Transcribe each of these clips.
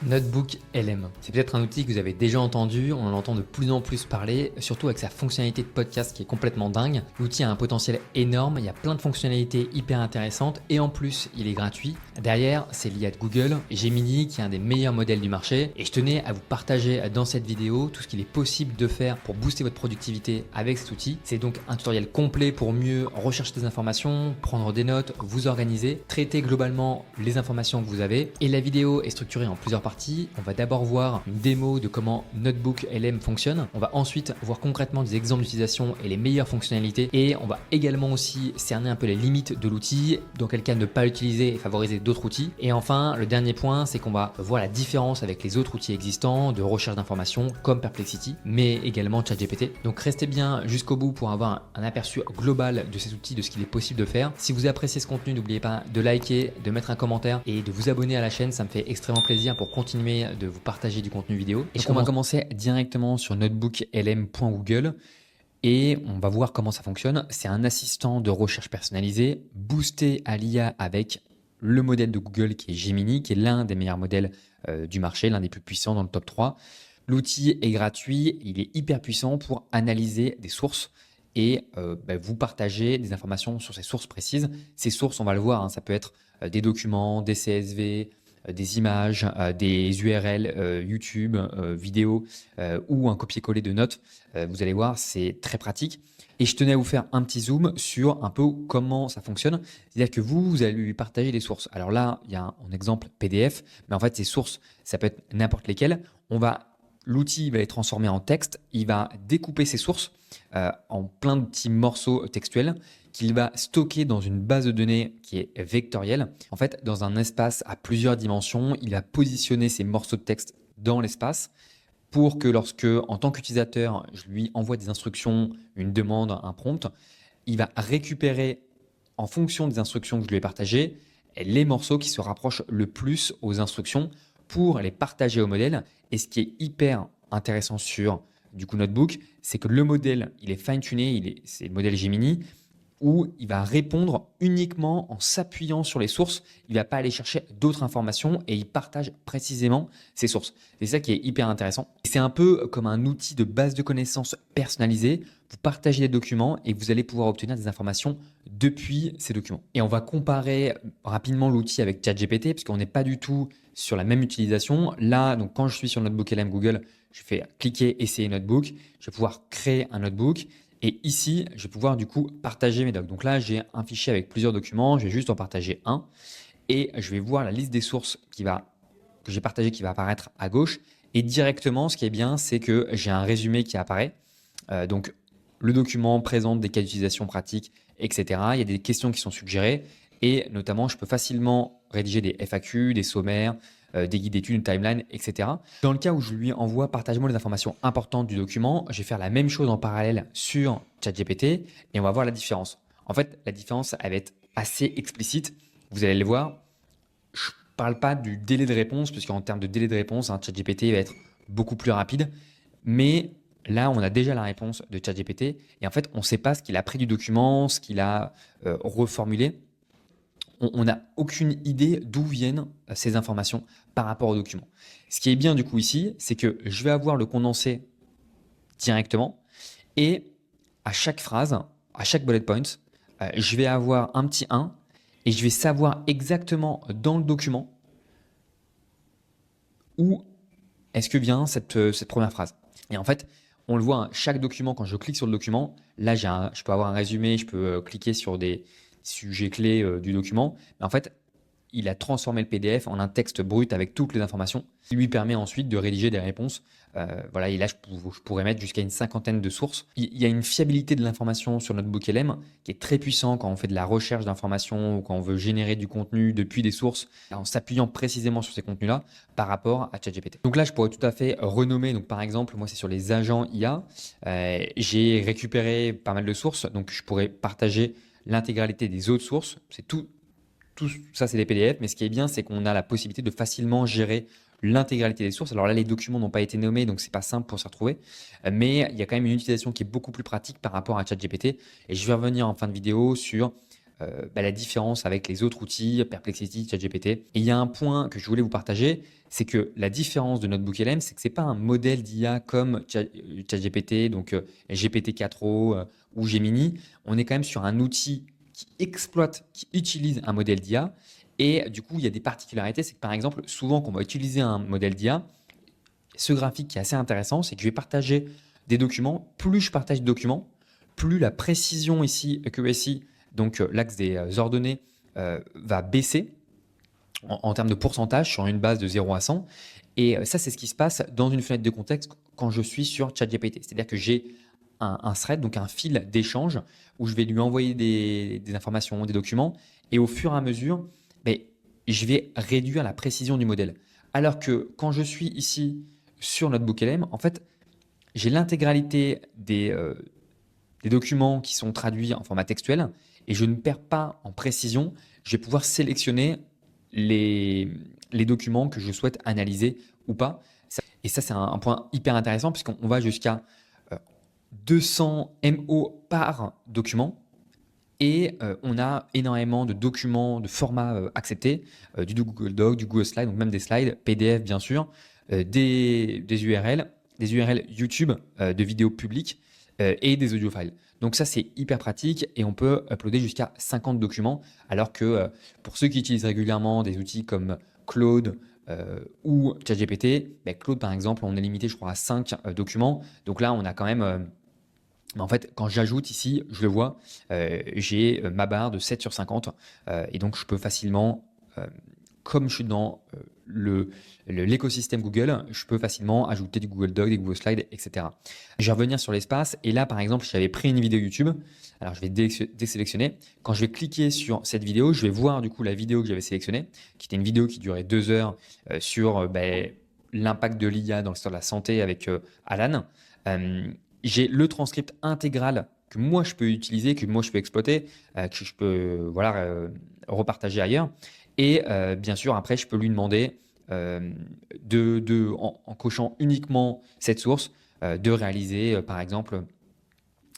Notebook LM. C'est peut-être un outil que vous avez déjà entendu, on en entend de plus en plus parler, surtout avec sa fonctionnalité de podcast qui est complètement dingue. L'outil a un potentiel énorme, il y a plein de fonctionnalités hyper intéressantes et en plus il est gratuit. Derrière, c'est lié à Google, Gemini qui est un des meilleurs modèles du marché et je tenais à vous partager dans cette vidéo tout ce qu'il est possible de faire pour booster votre productivité avec cet outil. C'est donc un tutoriel complet pour mieux rechercher des informations, prendre des notes, vous organiser, traiter globalement les informations que vous avez et la vidéo est structurée en plusieurs parties. On va d'abord voir une démo de comment Notebook LM fonctionne. On va ensuite voir concrètement des exemples d'utilisation et les meilleures fonctionnalités. Et on va également aussi cerner un peu les limites de l'outil, dans quel cas ne pas l'utiliser et favoriser d'autres outils. Et enfin, le dernier point, c'est qu'on va voir la différence avec les autres outils existants de recherche d'informations comme Perplexity, mais également ChatGPT. Donc restez bien jusqu'au bout pour avoir un aperçu global de ces outils, de ce qu'il est possible de faire. Si vous appréciez ce contenu, n'oubliez pas de liker, de mettre un commentaire et de vous abonner à la chaîne. Ça me fait extrêmement plaisir pour continuer de vous partager du contenu vidéo. Et on va commencer directement sur notebooklm.google et on va voir comment ça fonctionne. C'est un assistant de recherche personnalisé boosté à l'IA avec le modèle de Google qui est Gemini, qui est l'un des meilleurs modèles du marché, l'un des plus puissants dans le top 3. L'outil est gratuit, il est hyper puissant pour analyser des sources et vous partager des informations sur ces sources précises. Ces sources, on va le voir, hein, ça peut être des documents, des CSV, des images, des URL YouTube, vidéo ou un copier-coller de notes. Vous allez voir, c'est très pratique. Et je tenais à vous faire un petit zoom sur un peu comment ça fonctionne. C'est-à-dire que vous allez lui partager des sources. Alors là, il y a un exemple PDF, mais en fait, ces sources, ça peut être n'importe lesquelles. L'outil va les transformer en texte. Il va découper ces sources en plein de petits morceaux textuels qu'il va stocker dans une base de données qui est vectorielle. En fait, dans un espace à plusieurs dimensions, il va positionner ces morceaux de texte dans l'espace pour que lorsque, en tant qu'utilisateur, je lui envoie des instructions, une demande, un prompt, il va récupérer, en fonction des instructions que je lui ai partagées, les morceaux qui se rapprochent le plus aux instructions pour les partager au modèle. Et ce qui est hyper intéressant sur Notebook, c'est que le modèle, il est fine-tuné, c'est le modèle Gemini, où il va répondre uniquement en s'appuyant sur les sources. Il ne va pas aller chercher d'autres informations et il partage précisément ses sources. C'est ça qui est hyper intéressant. C'est un peu comme un outil de base de connaissances personnalisé. Vous partagez des documents et vous allez pouvoir obtenir des informations depuis ces documents. Et on va comparer rapidement l'outil avec ChatGPT parce qu'on n'est pas du tout sur la même utilisation. Là, donc quand je suis sur Notebook LM Google, je fais cliquer essayer Notebook. Je vais pouvoir créer un notebook. Et ici, je vais pouvoir du coup partager mes docs. Donc là, j'ai un fichier avec plusieurs documents. Je vais juste en partager un. Et je vais voir la liste des sources que j'ai partagées qui va apparaître à gauche. Et directement, ce qui est bien, c'est que j'ai un résumé qui apparaît. Donc, le document présente des cas d'utilisation pratiques, etc. Il y a des questions qui sont suggérées. Et notamment, je peux facilement rédiger des FAQ, des sommaires, des guides d'études, une timeline, etc. Dans le cas où je lui envoie partage-moi les informations importantes du document, je vais faire la même chose en parallèle sur ChatGPT et on va voir la différence. En fait, la différence, elle va être assez explicite. Vous allez le voir. Je ne parle pas du délai de réponse, puisqu'en termes de délai de réponse, ChatGPT va être beaucoup plus rapide. Mais là, on a déjà la réponse de ChatGPT et en fait, on ne sait pas ce qu'il a pris du document, ce qu'il a reformulé. On n'a aucune idée d'où viennent ces informations par rapport au document. Ce qui est bien du coup ici, c'est que je vais avoir le condensé directement et à chaque phrase, à chaque bullet point, je vais avoir un petit 1 et je vais savoir exactement dans le document où est-ce que vient cette première phrase. Et en fait, on le voit, hein, chaque document, quand je clique sur le document, là, je peux avoir un résumé, je peux cliquer sur des sujets clés du document. Mais en fait, il a transformé le PDF en un texte brut avec toutes les informations, qui lui permet ensuite de rédiger des réponses. Voilà, et là, je pourrais mettre jusqu'à une cinquantaine de sources. Il y a une fiabilité de l'information sur Notebook LM qui est très puissant quand on fait de la recherche d'informations ou quand on veut générer du contenu depuis des sources en s'appuyant précisément sur ces contenus-là par rapport à ChatGPT. Donc là, je pourrais tout à fait renommer. Donc par exemple, moi, c'est sur les agents IA. J'ai récupéré pas mal de sources, donc je pourrais partager l'intégralité des autres sources. C'est tout ça, c'est des PDF, mais ce qui est bien, c'est qu'on a la possibilité de facilement gérer l'intégralité des sources. Alors là, les documents n'ont pas été nommés, donc c'est pas simple pour s'y retrouver, mais il y a quand même une utilisation qui est beaucoup plus pratique par rapport à ChatGPT. Et je vais revenir en fin de vidéo sur la différence avec les autres outils, Perplexity, ChatGPT. Et il y a un point que je voulais vous partager, c'est que la différence de NotebookLM, c'est que ce n'est pas un modèle d'IA comme ChatGPT, donc GPT-4o ou Gemini. On est quand même sur un outil qui exploite, qui utilise un modèle d'IA. Et du coup, il y a des particularités. C'est que par exemple, souvent quand on va utiliser un modèle d'IA, ce graphique qui est assez intéressant, c'est que je vais partager des documents. Plus je partage de documents, plus la précision ici, accuracy, donc l'axe des ordonnées, va baisser en termes de pourcentage sur une base de 0 à 100. Et ça, c'est ce qui se passe dans une fenêtre de contexte quand je suis sur ChatGPT. C'est-à-dire que j'ai un thread, donc un fil d'échange, où je vais lui envoyer des informations, des documents, et au fur et à mesure, ben, je vais réduire la précision du modèle. Alors que quand je suis ici sur NotebookLM, en fait, j'ai l'intégralité des documents qui sont traduits en format textuel et je ne perds pas en précision. Je vais pouvoir sélectionner les documents que je souhaite analyser ou pas. Et ça, c'est un point hyper intéressant puisqu'on va jusqu'à 200 MO par document. Et on a énormément de documents, de formats acceptés, du Google Doc, du Google Slide, donc même des slides, PDF bien sûr, des URL, des URL YouTube de vidéos publiques et des audio files. Donc ça, c'est hyper pratique et on peut uploader jusqu'à 50 documents, alors que pour ceux qui utilisent régulièrement des outils comme Claude ou ChatGPT, Claude par exemple, on est limité je crois à 5 documents. Donc là, on a quand même... Mais en fait, quand j'ajoute ici, je le vois, j'ai ma barre de 7 sur 50. Et donc, je peux facilement, comme je suis dans l'écosystème Google, je peux facilement ajouter du Google Doc, des Google Slides, etc. Je vais revenir sur l'espace. Et là, par exemple, j'avais pris une vidéo YouTube. Alors, je vais désélectionner. Quand je vais cliquer sur cette vidéo, je vais voir du coup la vidéo que j'avais sélectionnée, qui était une vidéo qui durait 2 heures sur l'impact de l'IA dans le secteur de la santé avec Alan. J'ai le transcript intégral que moi je peux utiliser, que moi je peux exploiter, que je peux repartager ailleurs. Et bien sûr, après, je peux lui demander, en cochant uniquement cette source, de réaliser, par exemple,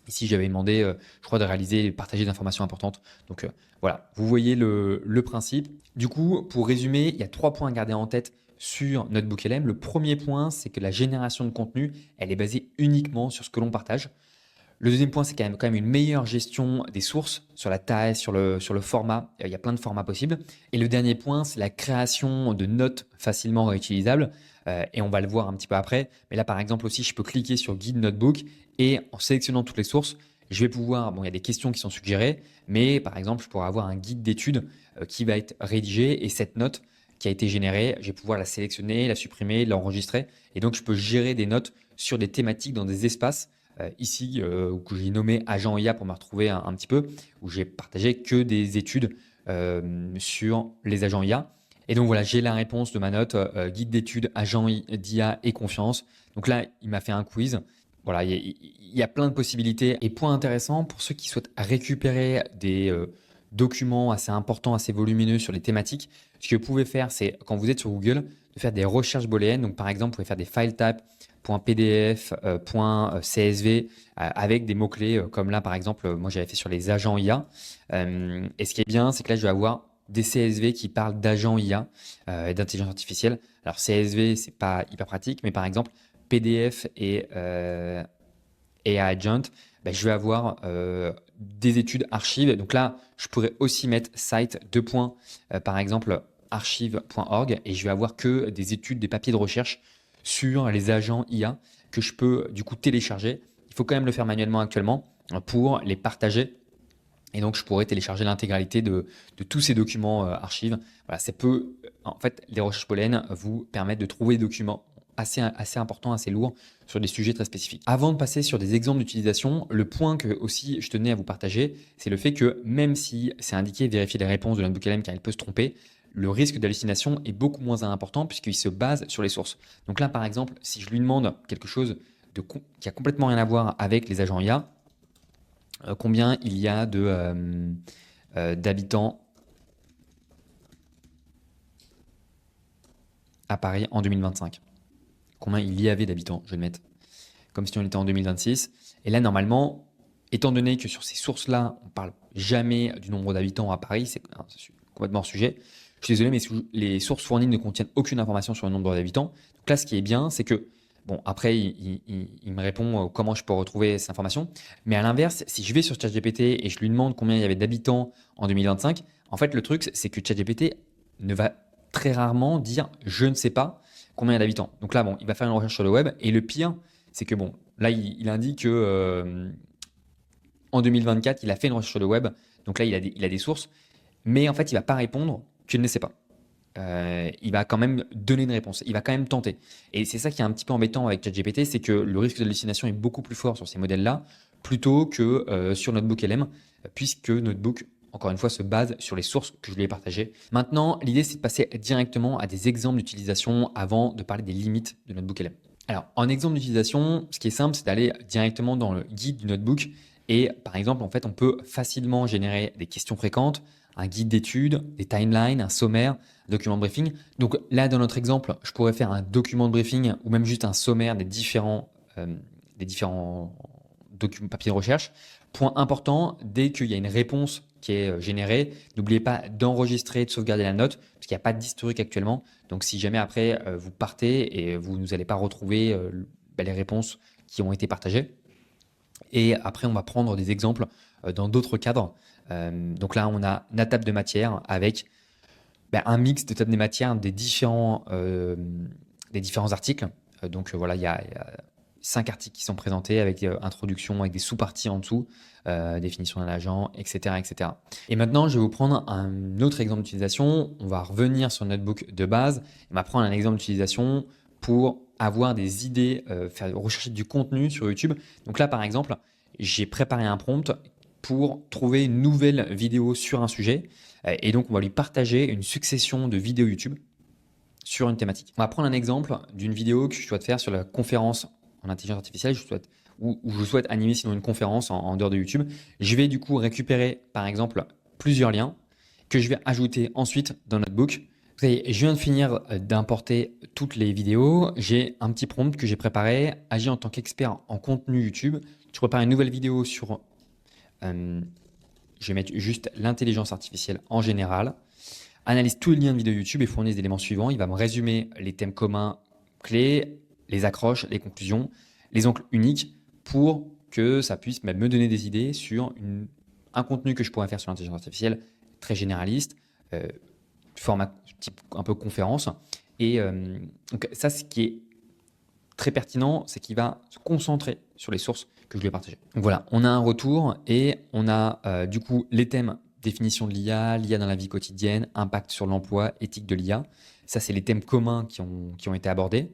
ici j'avais demandé, je crois, de réaliser et partager des informations importantes. Donc voilà, vous voyez le principe. Du coup, pour résumer, il y a 3 points à garder en tête sur NotebookLM. Le premier point, c'est que la génération de contenu, elle est basée uniquement sur ce que l'on partage. Le deuxième point, c'est quand même une meilleure gestion des sources sur la taille, sur le format. Il y a plein de formats possibles. Et le dernier point, c'est la création de notes facilement réutilisables. Et on va le voir un petit peu après. Mais là, par exemple, aussi, je peux cliquer sur Guide Notebook et en sélectionnant toutes les sources, je vais pouvoir, bon, il y a des questions qui sont suggérées, mais par exemple, je pourrais avoir un guide d'études qui va être rédigé et cette note qui a été générée, je vais pouvoir la sélectionner, la supprimer, l'enregistrer. Et donc, je peux gérer des notes sur des thématiques dans des espaces ici, que j'ai nommé agent IA pour me retrouver un petit peu, où j'ai partagé que des études sur les agents IA. Et donc voilà, j'ai la réponse de ma note, guide d'études, agent d'IA et confiance. Donc là, il m'a fait un quiz. Voilà, il y a plein de possibilités. Et point intéressant, pour ceux qui souhaitent récupérer des documents assez importants, assez volumineux sur les thématiques, ce que vous pouvez faire, c'est quand vous êtes sur Google, de faire des recherches booléennes. Donc par exemple, vous pouvez faire des file types, .pdf, .csv avec des mots-clés comme là par exemple, moi j'avais fait sur les agents IA. Et ce qui est bien, c'est que là je vais avoir des CSV qui parlent d'agents IA et d'intelligence artificielle. Alors CSV, c'est pas hyper pratique, mais par exemple PDF et Agent, je vais avoir des études archives. Donc là, je pourrais aussi mettre site par exemple archive.org et je vais avoir que des études, des papiers de recherche sur les agents IA que je peux du coup télécharger. Il faut quand même le faire manuellement actuellement pour les partager. Et donc, je pourrais télécharger l'intégralité de tous ces documents archives. Voilà, ça peut, en fait, les recherches Pollen vous permettent de trouver des documents assez importants, assez lourds sur des sujets très spécifiques. Avant de passer sur des exemples d'utilisation, le point que aussi je tenais à vous partager, c'est le fait que même si c'est indiqué vérifier les réponses de NotebookLM car il peut se tromper, le risque d'hallucination est beaucoup moins important puisqu'il se base sur les sources. Donc là, par exemple, si je lui demande quelque chose qui a complètement rien à voir avec les agents IA, combien il y a d'habitants à Paris en 2025. Combien il y avait d'habitants, je vais le mettre comme si on était en 2026. Et là, normalement, Étant donné que sur ces sources-là, on ne parle jamais du nombre d'habitants à Paris, c'est complètement hors sujet. Je suis désolé, mais les sources fournies ne contiennent aucune information sur le nombre d'habitants. Donc là, ce qui est bien, c'est que, bon, après, il me répond comment je peux retrouver cette information. Mais à l'inverse, si je vais sur ChatGPT et je lui demande combien il y avait d'habitants en 2025, en fait, le truc, c'est que ChatGPT ne va très rarement dire « je ne sais pas combien il y a d'habitants ». Donc là, bon, il va faire une recherche sur le web. Et le pire, c'est que, bon, là, il indique que en 2024, il a fait une recherche sur le web. Donc là, il a des sources. Mais en fait, il ne va pas répondre qu'il ne sait pas. Il va quand même donner une réponse. Il va quand même tenter. Et c'est ça qui est un petit peu embêtant avec ChatGPT, c'est que le risque d'hallucination est beaucoup plus fort sur ces modèles-là plutôt que sur NotebookLM, puisque Notebook, encore une fois, se base sur les sources que je lui ai partagées. Maintenant, l'idée, c'est de passer directement à des exemples d'utilisation avant de parler des limites de NotebookLM. Alors, en exemple d'utilisation, ce qui est simple, c'est d'aller directement dans le guide du notebook. Et par exemple, en fait, on peut facilement générer des questions fréquentes, un guide d'études, des timelines, un sommaire, un document de briefing. Donc là, dans notre exemple, je pourrais faire un document de briefing ou même juste un sommaire des différents papiers de recherche. Point important, dès qu'il y a une réponse qui est générée, n'oubliez pas d'enregistrer, de sauvegarder la note, parce qu'il n'y a pas d'historique actuellement. Donc si jamais après vous partez et vous n'allez pas retrouver les réponses qui ont été partagées. Et après, on va prendre des exemples dans d'autres cadres. Donc là, on a une table de matière avec un mix de tables de matière des différents articles. Donc voilà, il y a 5 articles qui sont présentés avec introduction, avec des sous-parties en dessous, définition d'un agent, etc., etc. Et maintenant, je vais vous prendre un autre exemple d'utilisation. On va revenir sur le notebook de base. On va prendre un exemple d'utilisation pour avoir des idées, rechercher du contenu sur YouTube. Donc là, par exemple, j'ai préparé un prompt pour trouver une nouvelle vidéo sur un sujet. Et donc, on va lui partager une succession de vidéos YouTube sur une thématique. On va prendre un exemple d'une vidéo que je souhaite faire sur la conférence en intelligence artificielle, où je souhaite animer sinon une conférence en dehors de YouTube. Je vais du coup récupérer, par exemple, plusieurs liens que je vais ajouter ensuite dans Notebook. Vous savez, je viens de finir d'importer toutes les vidéos. J'ai un petit prompt que j'ai préparé. Agis en tant qu'expert en contenu YouTube. Je prépare une nouvelle vidéo sur... je vais mettre juste l'intelligence artificielle en général. Analyse tous les liens de vidéos YouTube et fournit les éléments suivants. Il va me résumer les thèmes communs clés, les accroches, les conclusions, les ongles uniques pour que ça puisse me donner des idées sur un contenu que je pourrais faire sur l'intelligence artificielle très généraliste, format type un peu conférence. Et donc ça, ce qui est très pertinent, c'est qu'il va se concentrer sur les sources que je lui ai partagées. Donc voilà, on a un retour et on a du coup les thèmes définition de l'IA, l'IA dans la vie quotidienne, impact sur l'emploi, éthique de l'IA. Ça, c'est les thèmes communs qui ont été abordés.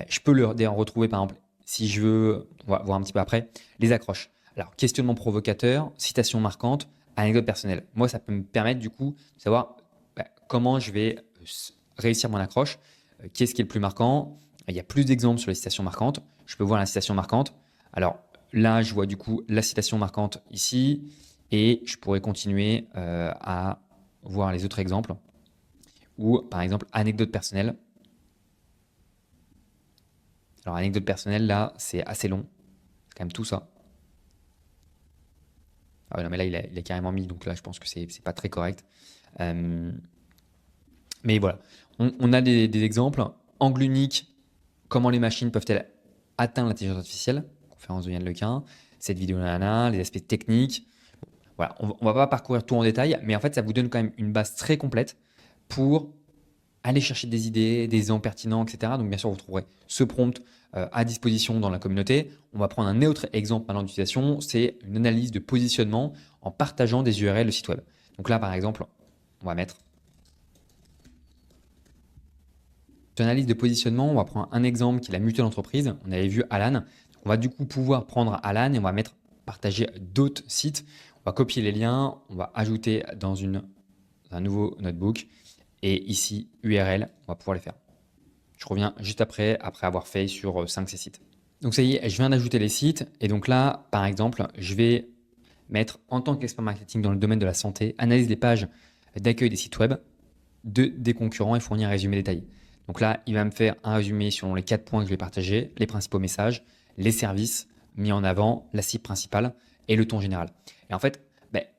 Je peux en retrouver, par exemple, si je veux, on va voir un petit peu après, les accroches. Alors, questionnement provocateur, citation marquante, anecdote personnelle. Moi, ça peut me permettre du coup de savoir comment je vais réussir mon accroche, qu'est-ce qui est le plus marquant. Il y a plus d'exemples sur les citations marquantes. Je peux voir la citation marquante. Alors là, je vois du coup la citation marquante ici et je pourrais continuer à voir les autres exemples ou par exemple anecdote personnelle. Alors anecdote personnelle, là, c'est assez long. C'est quand même tout ça. Ah ouais, non, mais là, il a carrément mis, donc là, je pense que c'est pas très correct. Mais voilà, on a des exemples. Angle unique, comment les machines peuvent-elles atteindre l'intelligence artificielle? Conférence de Yann Lequin, cette vidéo nana, les aspects techniques. Voilà, on va pas parcourir tout en détail, mais en fait, ça vous donne quand même une base très complète pour aller chercher des idées, des exemples pertinents, etc. Donc bien sûr, vous trouverez ce prompt à disposition dans la communauté. On va prendre un autre exemple maintenant d'utilisation, c'est une analyse de positionnement en partageant des URL de site web. Donc là, par exemple, on va mettre analyse de positionnement. On va prendre un exemple qui est la mutuelle entreprise. On avait vu Alan. On va du coup pouvoir prendre Alan et on va mettre partager d'autres sites. On va copier les liens, on va ajouter dans un nouveau notebook et ici URL, on va pouvoir les faire. Je reviens juste après avoir fait sur 5 sites. Donc ça y est, je viens d'ajouter les sites et donc là, par exemple, je vais mettre en tant qu'expert marketing dans le domaine de la santé, analyse des pages d'accueil des sites web des concurrents et fournir un résumé détaillé. Donc là, il va me faire un résumé selon les 4 points que je vais partager, les principaux messages, les services mis en avant, la cible principale, et le ton général. Et en fait,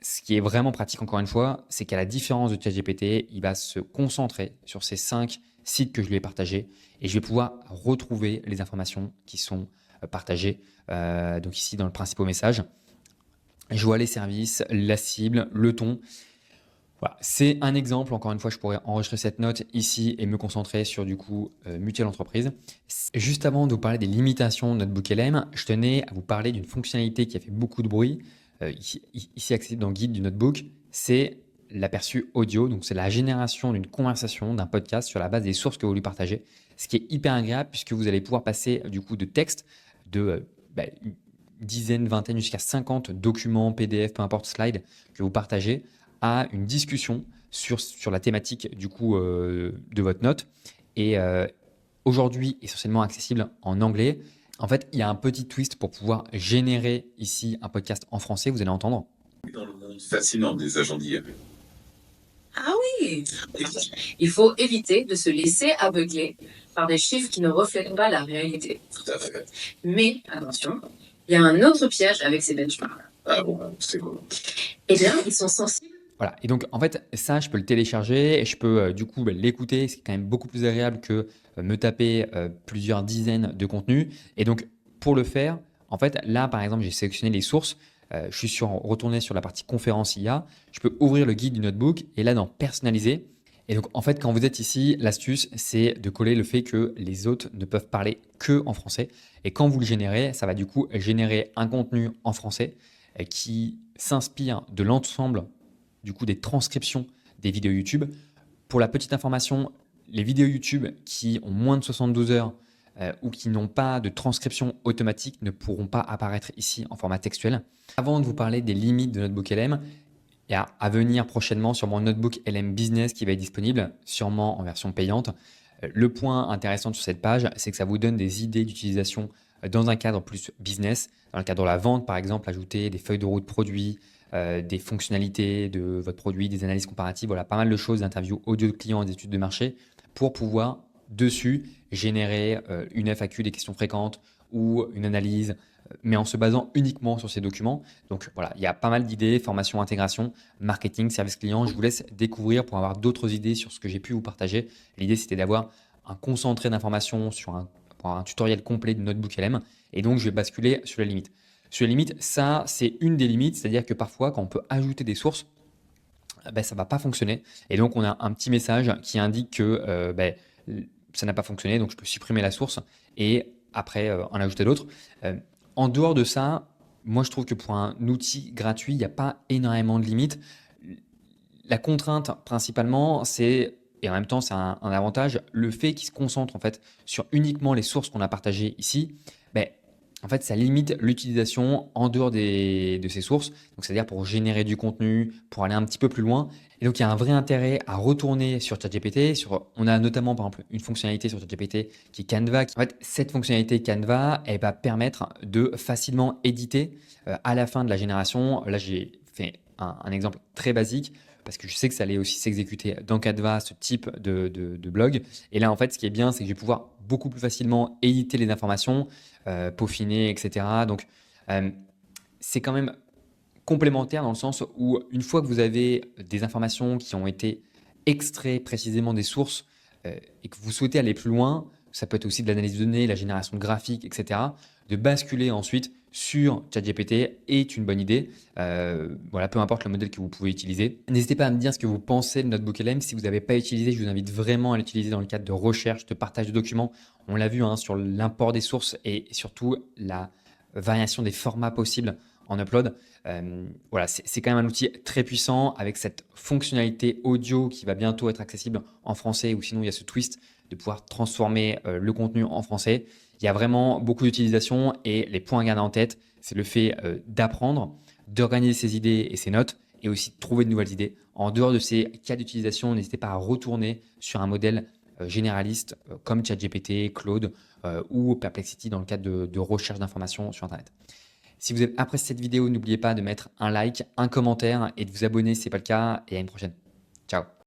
ce qui est vraiment pratique, encore une fois, c'est qu'à la différence de ChatGPT, il va se concentrer sur ces 5 sites que je lui ai partagés et je vais pouvoir retrouver les informations qui sont partagées. Donc ici, dans le principal message, je vois les services, la cible, le ton. Voilà, c'est un exemple. Encore une fois, je pourrais enregistrer cette note ici et me concentrer sur du coup Mutuelle Entreprise. Juste avant de vous parler des limitations de Notebook LM, je tenais à vous parler d'une fonctionnalité qui a fait beaucoup de bruit, ici accessible dans le guide du Notebook. C'est l'aperçu audio. Donc, c'est la génération d'une conversation, d'un podcast sur la base des sources que vous lui partagez. Ce qui est hyper agréable puisque vous allez pouvoir passer du coup de texte de une dizaine, vingtaine, jusqu'à 50 documents, PDF, peu importe, slides que vous partagez à une discussion sur la thématique du coup de votre note. Et aujourd'hui, essentiellement accessible en anglais. En fait, il y a un petit twist pour pouvoir générer ici un podcast en français, vous allez entendre. Dans le monde fascinant des agents d'IA. Ah oui, il faut éviter de se laisser aveugler par des chiffres qui ne reflètent pas la réalité. Tout à fait. Mais attention, il y a un autre piège avec ces benchmarks. Ah bon, c'est quoi? Eh bien, ils sont sensibles. Voilà, et donc en fait, ça, je peux le télécharger et je peux du coup l'écouter, ce qui est quand même beaucoup plus agréable que me taper plusieurs dizaines de contenus. Et donc, pour le faire, en fait, là, par exemple, j'ai sélectionné les sources. Je suis retourné sur la partie conférence IA. Je peux ouvrir le guide du notebook et là, dans personnaliser. Et donc, en fait, quand vous êtes ici, l'astuce, c'est de coller le fait que les autres ne peuvent parler que en français. Et quand vous le générez, ça va du coup générer un contenu en français qui s'inspire de l'ensemble du coup des transcriptions des vidéos YouTube. Pour la petite information, les vidéos YouTube qui ont moins de 72 heures ou qui n'ont pas de transcription automatique ne pourront pas apparaître ici en format textuel. Avant de vous parler des limites de Notebook LM, il y a à venir prochainement sur mon Notebook LM Business qui va être disponible, sûrement en version payante. Le point intéressant sur cette page, c'est que ça vous donne des idées d'utilisation dans un cadre plus business. Dans le cadre de la vente, par exemple, ajouter des feuilles de route produits, des fonctionnalités de votre produit, des analyses comparatives, voilà, pas mal de choses, d'interviews audio de clients et d'études de marché pour pouvoir dessus générer une FAQ, des questions fréquentes ou une analyse, mais en se basant uniquement sur ces documents. Donc voilà, il y a pas mal d'idées, formation, intégration, marketing, service client. Je vous laisse découvrir pour avoir d'autres idées sur ce que j'ai pu vous partager. L'idée, c'était d'avoir un concentré d'informations pour un tutoriel complet de Notebook LM. Et donc, je vais basculer sur la limite. Sur les limites, ça, c'est une des limites, c'est-à-dire que parfois, quand on peut ajouter des sources, ça ne va pas fonctionner. Et donc, on a un petit message qui indique que ça n'a pas fonctionné, donc je peux supprimer la source et après en ajouter d'autres. En dehors de ça, moi, je trouve que pour un outil gratuit, il n'y a pas énormément de limites. La contrainte, principalement, c'est, et en même temps, c'est un avantage, le fait qu'il se concentre en fait sur uniquement les sources qu'on a partagées ici. En fait, ça limite l'utilisation en dehors de ces sources. Donc, c'est-à-dire pour générer du contenu, pour aller un petit peu plus loin. Et donc, il y a un vrai intérêt à retourner sur ChatGPT. On a notamment, par exemple, une fonctionnalité sur ChatGPT qui est Canva. En fait, cette fonctionnalité Canva, elle va permettre de facilement éditer à la fin de la génération. Là, j'ai fait un exemple très basique parce que je sais que ça allait aussi s'exécuter dans Canva, ce type de blog. Et là, en fait, ce qui est bien, c'est que je vais pouvoir beaucoup plus facilement éditer les informations, peaufiner, etc. Donc, c'est quand même complémentaire dans le sens où une fois que vous avez des informations qui ont été extraites précisément des sources et que vous souhaitez aller plus loin, ça peut être aussi de l'analyse de données, la génération de graphiques, etc. De basculer ensuite sur ChatGPT est une bonne idée. Voilà, peu importe le modèle que vous pouvez utiliser. N'hésitez pas à me dire ce que vous pensez de Notebook LM. Si vous n'avez pas utilisé, je vous invite vraiment à l'utiliser dans le cadre de recherche, de partage de documents. On l'a vu sur l'import des sources et surtout la variation des formats possibles en upload. Voilà, c'est quand même un outil très puissant avec cette fonctionnalité audio qui va bientôt être accessible en français ou sinon il y a ce twist de pouvoir transformer le contenu en français. Il y a vraiment beaucoup d'utilisation et les points à garder en tête, c'est le fait d'apprendre, d'organiser ses idées et ses notes et aussi de trouver de nouvelles idées. En dehors de ces cas d'utilisation, n'hésitez pas à retourner sur un modèle généraliste comme ChatGPT, Claude ou Perplexity dans le cadre de recherche d'informations sur Internet. Si vous avez apprécié cette vidéo, n'oubliez pas de mettre un like, un commentaire et de vous abonner si ce n'est pas le cas. Et à une prochaine. Ciao.